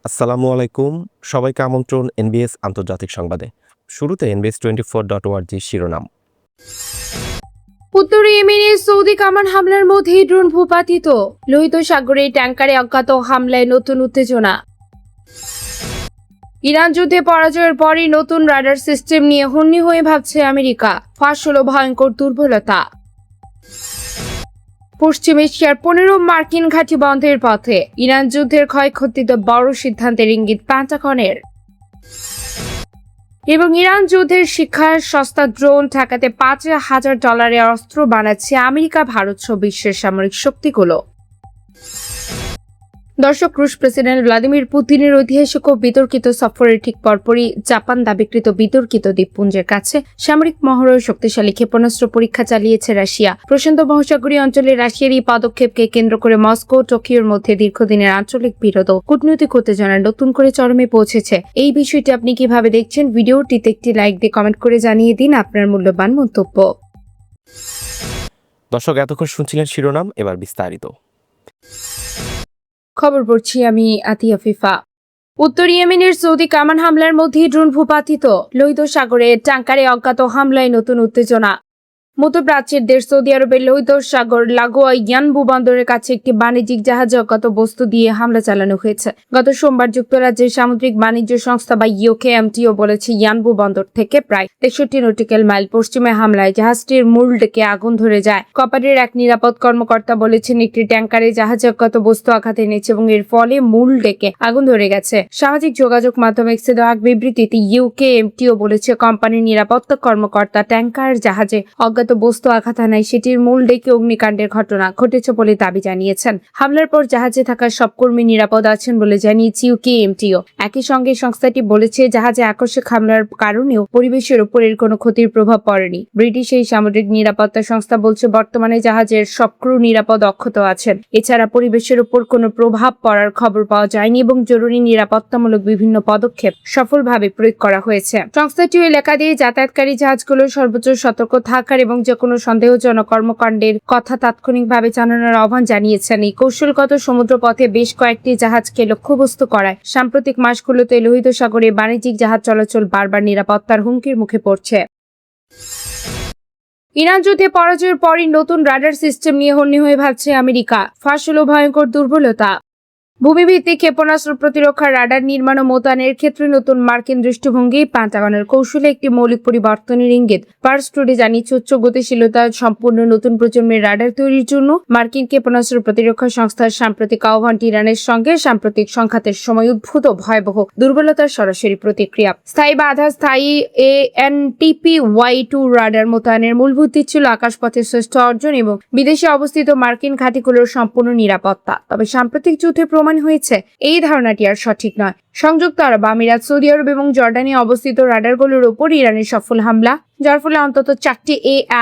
আসসালামু আলাইকুম। সবাইকে আমন্ত্রণ এনবিএস আন্তর্জাতিক সংবাদে। শুরুতে NBS24.org শিরোনাম। উত্তর ইয়েমেনে সৌদি কামান হামলার মধ্যে ড্রোন ভূপাতিত। লোহিত সাগরে ট্যাঙ্কারে অজ্ঞাত হামলায় নতুন উত্তেজনা। ইরান যুদ্ধে পরাজয়ের পরই নতুন রাডার সিস্টেম নিয়ে হন্যি হয়ে ভাবছে আমেরিকা। ফাঁস হলো ভয়ঙ্কর দুর্বলতা। পশ্চিম এশিয়ার 15 মার্কিন ঘাঁটি বন্ধের পথে। ইরান যুদ্ধের ক্ষয়ক্ষতিতে বড় সিদ্ধান্তের ইঙ্গিত পেন্টাগনের। এবং ইরান যুদ্ধের শিক্ষার সস্তা ড্রোন ঠেকাতে $5,000 অস্ত্র বানাচ্ছে আমেরিকা, ভারত সহ বিশ্বের সামরিক শক্তিগুলো। দর্শক, রুশ প্রেসিডেন্ট ভ্লাদিমির পুতিনের ঐতিহাসিক ও বিতর্কিত সফরের ঠিক পরপরই জাপান দাবিকৃত বিতর্কিত দ্বীপপুঞ্জের কাছে সামরিক মহড়ার শক্তিশালী ক্ষেপণাস্ত্র পরীক্ষা চালিয়েছে রাশিয়া। প্রশান্ত মহাসাগরীয় অঞ্চলে রাশিয়ার এই পদক্ষেপকে কেন্দ্র করে মস্কো ও টোকিওর মধ্যে দীর্ঘদিনের আঞ্চলিক বিরোধ ও কূটনৈতিক উত্তেজনা নতুন করে চরমে পৌঁছেছে। এই বিষয়টি আপনি কিভাবে দেখছেন? ভিডিওটিতে একটি লাইক দিয়ে কমেন্ট করে জানিয়ে দিন আপনার মূল্যবান মন্তব্য। দর্শক, এতক্ষণ শুনছিলেন শিরোনাম, এবার বিস্তারিত। খবর পড়ছি আমি আতিয়া ফিফা। উত্তর ইয়েমেনের সৌদি কামান হামলার মধ্যে ড্রোন ভূপাতিত। লোহিত সাগরে ট্যাঙ্কারে অজ্ঞাত হামলায় নতুন উত্তেজনা। মধ্যপ্রাচ্যের দেশ সৌদি আরবের লোহিত সাগর লাগোয়া ইয়ানবু বন্দরের কাছে একটি বাণিজ্যিক জাহাজে অজ্ঞাত বস্তু দিয়ে হামলা চালানো হয়েছে। গত সোমবার যুক্তরাজ্যের সামুদ্রিক বাণিজ্য সংস্থা বা ইউকেএমটিও বলেছে, ইয়ানবু বন্দর থেকে প্রায় 63 নটিক্যাল মাইল পশ্চিমে হামলায় জাহাজটির মূল ডেকে আগুন ধরে যায়। কপারের এক নিরাপদ কর্মকর্তা বলেছেন, একটি ট্যাঙ্কারে জাহাজে অজ্ঞাত বস্তু আঘাত এনেছে এবং এর ফলে মূল ডেকে আগুন ধরে গেছে। সামাজিক যোগাযোগ মাধ্যমে এক্সে দেওয়া এক বিবৃতিতে ইউকেএমটিও বলেছে, কোম্পানির নিরাপত্তা কর্মকর্তা ট্যাঙ্কার জাহাজে অজ্ঞাত বস্তু আঘাত হানায় সেটির মূল ডেকে অগ্নিকাণ্ডের ঘটনা ঘটেছে বলে দাবি জানিয়েছেন। হামলার পর জাহাজে থাকা সব কর্মী নিরাপদ আছেন বলে জানিয়েছে ইউকেএমটিও। একই সঙ্গে সংস্থাটি বলেছে, জাহাজে আকস্মিক হামলার কারণেও পরিবেশের উপর এর কোনো ক্ষতির প্রভাব পড়েনি। ব্রিটিশ এই সামুদ্রিক নিরাপত্তা সংস্থা বলছে, বর্তমানে জাহাজের সব ক্রু নিরাপদ অক্ষত আছেন। এছাড়া পরিবেশের উপর কোনো প্রভাব পড়ার খবর পাওয়া যায়নি এবং জরুরি নিরাপত্তামূলক বিভিন্ন পদক্ষেপ সফলভাবে প্রয়োগ করা হয়েছে। সংস্থাটি এলাকা দিয়ে যাতায়াতকারী জাহাজগুলোর সর্বোচ্চ সতর্ক থাকার এবং যে কোনো সন্দেহজনক কর্মকাণ্ডের কথা তাৎক্ষণিকভাবে জানানোর আহ্বান জানিয়েছেন। এই কৌশলগত সমুদ্রপথে বেশ কয়েকটি জাহাজকে লক্ষ্যবস্তু করায় সাম্প্রতিক মাসগুলোতে লোহিত সাগরে বাণিজ্যিক জাহাজ চলাচল বারবার নিরাপত্তার হুমকির মুখে পড়ছে। ইরান যুদ্ধে পরাজয়ের পরই নতুন রাডার সিস্টেম নিয়ে হন্যি হয়ে ভাবছে আমেরিকা। ফাঁস হলো ভয়ঙ্কর দুর্বলতা। ভূমিভিত্তিক ক্ষেপণাস্ত্র প্রতিরক্ষা রাডার নির্মাণ ও মোতায়েনের ক্ষেত্রে নতুন মার্কিন দৃষ্টিভঙ্গি পেন্টাগনের কৌশলে একটি মৌলিক পরিবর্তনের ইঙ্গিত। পার্স টুডে জানিয়েছে, উচ্চ গতিশীলতা সম্পূর্ণ নতুন প্রজন্মের রাডার তৈরির জন্য মার্কিন ক্ষেপণাস্ত্র প্রতিরক্ষা সংস্থার সাম্প্রতিক আহ্বানটি ইরানের সঙ্গে সাম্প্রতিক সংঘাতের সময় উদ্ভূত ভয়াবহ দুর্বলতার সরাসরি প্রতিক্রিয়া। স্থায়ী বা আধা স্থায়ী ANTPY-2 রাডার মোতায়েনের মূল ভিত্তি ছিল আকাশপথের শ্রেষ্ঠ অর্জন এবং বিদেশে অবস্থিত মার্কিন ঘাঁটিগুলোর সম্পূর্ণ নিরাপত্তা। তবে সাম্প্রতিক যুদ্ধে প্রমাণ হয়েছে এই ধারণাটি আর সঠিক নয়। সংযুক্ত আরব আমিরাত, সৌদি আরব এবং জর্ডানে অবস্থিত রাডারগুলোর উপর ইরানের সফল হামলা, যার ফলে অন্তত 4টি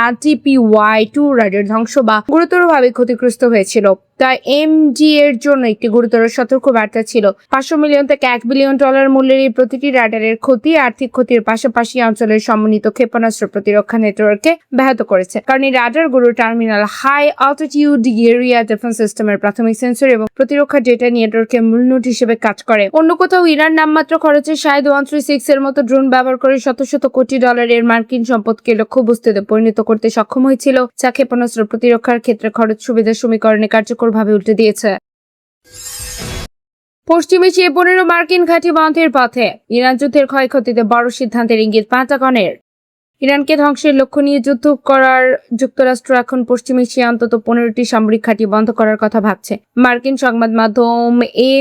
ANTPY-2 রাডার ধ্বংস বা গুরুতরভাবে ক্ষতিগ্রস্ত হয়েছিল। তাই MG এর জন্য একটি গুরুতর সতর্ক বার্তা ছিল। $500 মিলিয়ন থেকে $1 বিলিয়ন মূল্যের এই প্রতিটি রাডারের ক্ষতি আর্থিক ক্ষতির পাশাপাশি অঞ্চলের সমন্বিত ক্ষেপণাস্ত্র প্রতিরক্ষা নেটওয়ার্ককে ব্যাহত করেছে, কারণ এই রাডারগুলো terminal, high altitude area defence সিস্টেমের প্রাথমিক সেন্সর এবং প্রতিরক্ষা ডেটা নেটওয়ার্কের মূল নোড হিসেবে কাজ করে। অন্য কোথাও ইরান নামমাত্র খরচে শাহেদ 136 এর মতো ড্রোন ব্যবহার করে শত শত কোটি ডলারের মার্কিন সম্পদকে লক্ষ্যবস্তুতে পরিণত করতে সক্ষম হয়েছিল, যা ক্ষেপণাস্ত্র প্রতিরক্ষার ক্ষেত্রে খরচ সুবিধা সমীকরণে কার্যকরভাবে উল্টে দিয়েছে। পশ্চিম এশিয়ায় 15 মার্কিন ঘাঁটি বন্ধের পথে। ইরান যুদ্ধের ক্ষয়ক্ষতিতে বড় সিদ্ধান্তের ইঙ্গিত পেন্টাগনের। ইরানকে ধ্বংসের লক্ষ্য নিয়ে যুদ্ধ করার যুক্তরাষ্ট্র এখন পশ্চিম এশিয়ায় অন্তত 15টি সামরিক ঘাঁটি বন্ধ করার কথা ভাবছে। মার্কিন সংবাদ মাধ্যম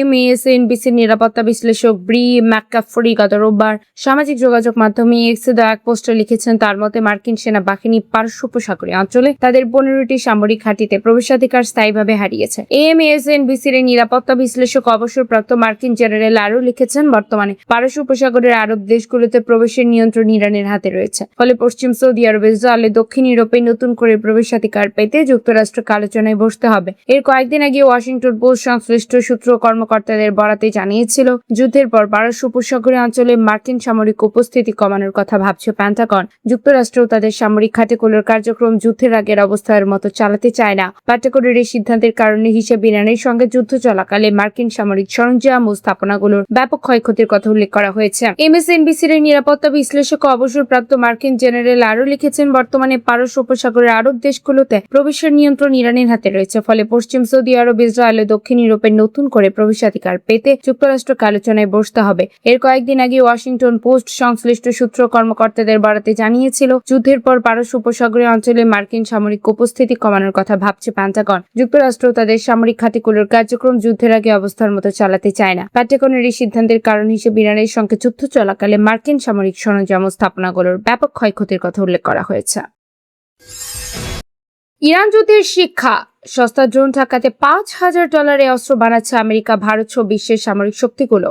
MSNBCর নিরাপত্তা বিশ্লেষক ব্রি ম্যাককাফরি গত রোববার সামাজিক যোগাযোগ মাধ্যমে এক্সে দেওয়া এক পোস্টে লিখেছেন, তার মতে মার্কিন সেনাবাহিনী পারস্য উপসাগরীয় অঞ্চলে তাদের 15টি সামরিক ঘাঁটিতে প্রবেশাধিকার স্থায়ীভাবে হারিয়েছে। MSNBCর নিরাপত্তা বিশ্লেষক অবসরপ্রাপ্ত মার্কিন জেনারেল আরও লিখেছেন, বর্তমানে পারস্য উপসাগরের আরব দেশগুলোতে প্রবেশের নিয়ন্ত্রণ ইরানের হাতে রয়েছে। ফলে ফলে পশ্চিম সৌদি আরব ইসরায়েলে দক্ষিণ ইউরোপে নতুন করে প্রবেশাধিকার পেতে যুক্তরাষ্ট্রকে আলোচনায় বসতে হবে। এর কয়েকদিন আগে ওয়াশিংটন পোস্ট সংশ্লিষ্ট সূত্র কর্মকর্তাদের বরাতে জানিয়েছিল, যুদ্ধের পর পারস্য উপসাগরীয় অঞ্চলে মার্কিন সামরিক উপস্থিতি কমানোর কথা ভাবছে পেন্টাগন। যুক্তরাষ্ট্র তাদের সামরিক ঘাঁটিগুলোর কার্যক্রম যুদ্ধের আগের অবস্থার মতো চালাতে চায় না। পেন্টাগনের এই সিদ্ধান্তের কারণে হিসেবে ইরানের সঙ্গে যুদ্ধ চলাকালে মার্কিন সামরিক সরঞ্জাম ও স্থাপনাগুলোর ব্যাপক ক্ষয়ক্ষতির কথা উল্লেখ করা হয়েছে। MSNBCর নিরাপত্তা বিশ্লেষক অবসরপ্রাপ্ত মার্কিন জেনারেল আরও লিখেছেন, বর্তমানে পারস্য উপসাগরের আরব দেশগুলোতে প্রবেশের নিয়ন্ত্রণ ইরানের হাতে রয়েছে। ফলে পশ্চিম সৌদি আরব ইসরায়েল ও দক্ষিণ ইউরোপে নতুন করে প্রবেশাধিকার পেতে যুক্তরাষ্ট্রকে আলোচনায় বসতে হবে। এর কয়েকদিন আগে ওয়াশিংটন পোস্ট সংশ্লিষ্ট সূত্র কর্মকর্তাদের বরাতে জানিয়েছিল, যুদ্ধের পর পারস্য উপসাগরীয় অঞ্চলে মার্কিন সামরিক উপস্থিতি কমানোর কথা ভাবছে পেন্টাগন। যুক্তরাষ্ট্র তাদের সামরিক ঘাঁটিগুলোর কার্যক্রম যুদ্ধের আগে অবস্থার মতো চালাতে চায় না। পেন্টাগনের এই সিদ্ধান্তের কারণ হিসেবে ইরানের সঙ্গে যুদ্ধ চলাকালে মার্কিন সামরিক সরঞ্জাম ও স্থাপনাগুলোর ব্যাপক ক্ষয়ক্ষতির কথা উল্লেখ করা হয়েছে। ইরান যুদ্ধের শিক্ষা, সস্তা ড্রোন ঠেকাতে $5,000 অস্ত্র বানাচ্ছে আমেরিকা, ভারত সহ বিশ্বের সামরিক শক্তিগুলো।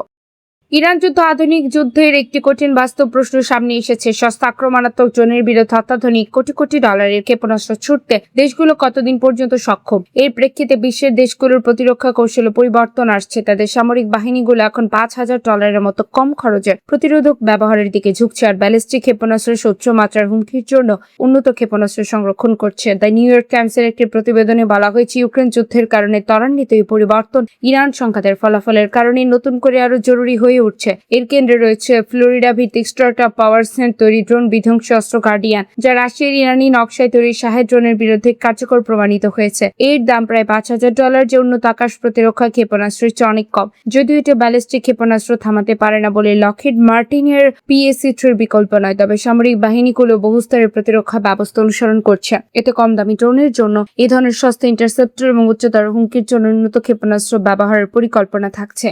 ইরান যুদ্ধ আধুনিক যুদ্ধের একটি কঠিন বাস্তব প্রশ্ন সামনে এসেছে। সস্তা আক্রমণাত্মক ড্রোনের বিরুদ্ধে অত্যাধুনিক কোটি কোটি ডলারের ক্ষেপণাস্ত্র ছুটতে দেশগুলো কতদিন পর্যন্ত সক্ষম? এর প্রেক্ষিতে বিশ্বের দেশগুলোর প্রতিরক্ষা কৌশলে পরিবর্তন আসছে। তাদের সামরিক বাহিনীগুলো এখন $5,000 মতো কম খরচের প্রতিরোধক ব্যবহারের দিকে ঝুঁকছে, আর ব্যালিস্টিক ক্ষেপণাস্ত্রের উচ্চ মাত্রার হুমকির জন্য উন্নত ক্ষেপণাস্ত্র সংরক্ষণ করছে। দ্য নিউ ইয়র্ক টাইমসের একটি প্রতিবেদনে বলা হয়েছে, ইউক্রেন যুদ্ধের কারণে ত্বরান্বিত এই পরিবর্তন ইরান সংঘাতের ফলাফলের কারণে নতুন করে আরো জরুরি হয়ে উঠছে। এর কেন্দ্রে রয়েছে ফ্লোরিডা ভিত্তিক স্টার্টআপ পাওয়ারসেন্ট তৈরি ড্রোন বিধ্বংসী অস্ত্র গার্ডিয়ান, যা রাশিয়ার ইরানি নকশায় তৈরি শাহেদ ড্রোনের বিরুদ্ধে কার্যকর প্রমাণিত হয়েছে। এর দাম প্রায় $5,000, যে উন্নত আকাশ প্রতিরক্ষা ক্ষেপণাস্ত্রের চেয়ে অনেক কম। যদিও এটা ব্যালিস্টিক ক্ষেপণাস্ত্র থামাতে পারে না বলে লকহিড মার্টিনের PAC-3 বিকল্প নয়, তবে সামরিক বাহিনীগুলো বহুস্তরের প্রতিরক্ষা ব্যবস্থা অনুসরণ করছে। এতে কম দামি ড্রোনের জন্য এ ধরনের সস্তা ইন্টারসেপ্টর এবং উচ্চতর হুমকির জন্য উন্নত ক্ষেপণাস্ত্র ব্যবহারের পরিকল্পনা থাকছে।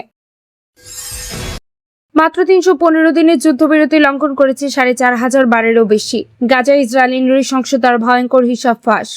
মাত্র 315 দিনের যুদ্ধবিরতি লঙ্ঘন করেছে 4,500 বারেরও বেশি। গাজায় ইসরায়েলি নৃশংসতার ভয়ঙ্কর হিসাব ফাঁস।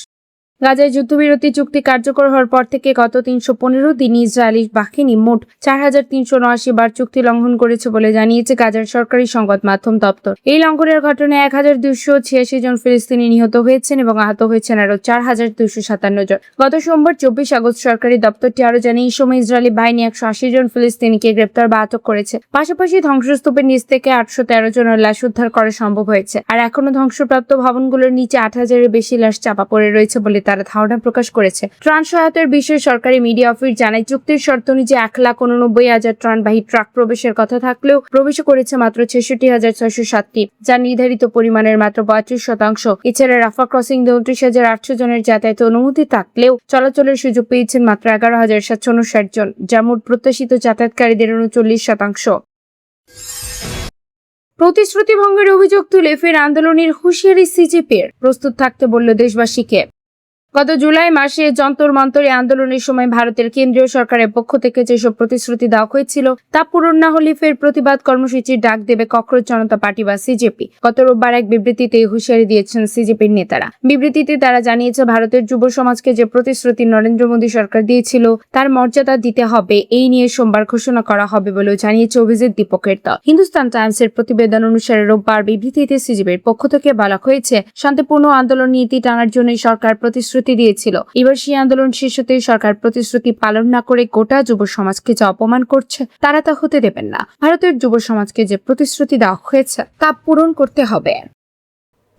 গাজায় যুদ্ধবিরতি চুক্তি কার্যকর হওয়ার পর থেকে গত 315 দিনে ইসরায়েলি বাহিনী মোট 4,379 বার চুক্তি লঙ্ঘন করেছে বলে জানিয়েছে গাজার সরকারি সংবাদ মাধ্যম দপ্তর। এই লঙ্ঘনের ঘটনায় 1,286 জন ফিলিস্তিনি নিহত হয়েছেন এবং আহত হয়েছেন আরও 4,257 জন। গত সোমবার 24 আগস্ট সরকারি দপ্তরটি আরও জানিয়ে, এই সময় ইসরায়েলি বাহিনী 180 জন ফিলিস্তিনিকে গ্রেপ্তার বা আটক করেছে। পাশাপাশি ধ্বংসস্তূপের নিচ থেকে 813 জনের লাশ উদ্ধার করা সম্ভব হয়েছে, আর এখনো ধ্বংসপ্রাপ্ত ভবনগুলোর নিচে 8,000-এর বেশি লাশ চাপা পড়ে রয়েছে বলে তারা ধারণা প্রকাশ করেছে। ত্রাণ সহায়তার বিষয়ে সরকারি মিডিয়া অফিস জানায়, চুক্তির শর্ত অনুযায়ী 1,89,000 ত্রাণবাহী ট্রাক প্রবেশের কথা থাকলেও প্রবেশ করেছে মাত্র 66,607টি, যা নির্ধারিত পরিমাণের মাত্র 35%। এছাড়া রাফা ক্রসিং 29,800 জনের যাতায়াতে অনুমতি থাকলেও চলাচলের সুযোগ পেয়েছেন মাত্র 11,759 জন, যা মোট প্রত্যাশিত যাতায়াতকারীদের 39%। প্রতিশ্রুতি ভঙ্গের অভিযোগ তুলে ফের আন্দোলনের হুঁশিয়ারি সিজেপির, প্রস্তুত থাকতে বলল দেশবাসীকে। গত জুলাই মাসে যন্তর মন্তরে আন্দোলনের সময় ভারতের কেন্দ্রীয় সরকারের পক্ষ থেকে যেসব প্রতিশ্রুতি দেওয়া হয়েছিল তা পূরণ না হলে ফের প্রতিবাদ কর্মসূচির ডাক দেবে ককরোচ জনতা পার্টি বা সিজেপি। গত রোববার এক বিবৃতিতে হুঁশিয়ারি দিয়েছেন সিজেপির নেতারা। বিবৃতিতে তারা জানিয়েছে, ভারতের যুব সমাজকে যে প্রতিশ্রুতি নরেন্দ্র মোদী সরকার দিয়েছিল তার মর্যাদা দিতে হবে, এই নিয়ে সোমবার ঘোষণা করা হবে বলেও জানিয়েছে অভিজিৎ দীপকের দল। হিন্দুস্তান টাইমসের প্রতিবেদন অনুসারে রোববার বিবৃতিতে সিজেপির পক্ষ থেকে বলা হয়েছে, শান্তিপূর্ণ আন্দোলন নীতি টানার জন্য সরকার প্রতিশ্রুতি দিয়েছিল। এবার সেই আন্দোলন শেষ হতে সরকার প্রতিশ্রুতি পালন না করে গোটা যুব সমাজকে যা অপমান করছে তারা তা হতে দেবেন না। ভারতের যুব সমাজকে যে প্রতিশ্রুতি দেওয়া হয়েছে তা পূরণ করতে হবে।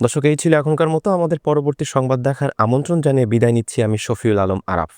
দর্শক, এই ছিল এখনকার মতো। আমাদের পরবর্তী সংবাদ দেখার আমন্ত্রণ জানিয়ে বিদায় নিচ্ছি আমি শফিউল আলম আরাফ।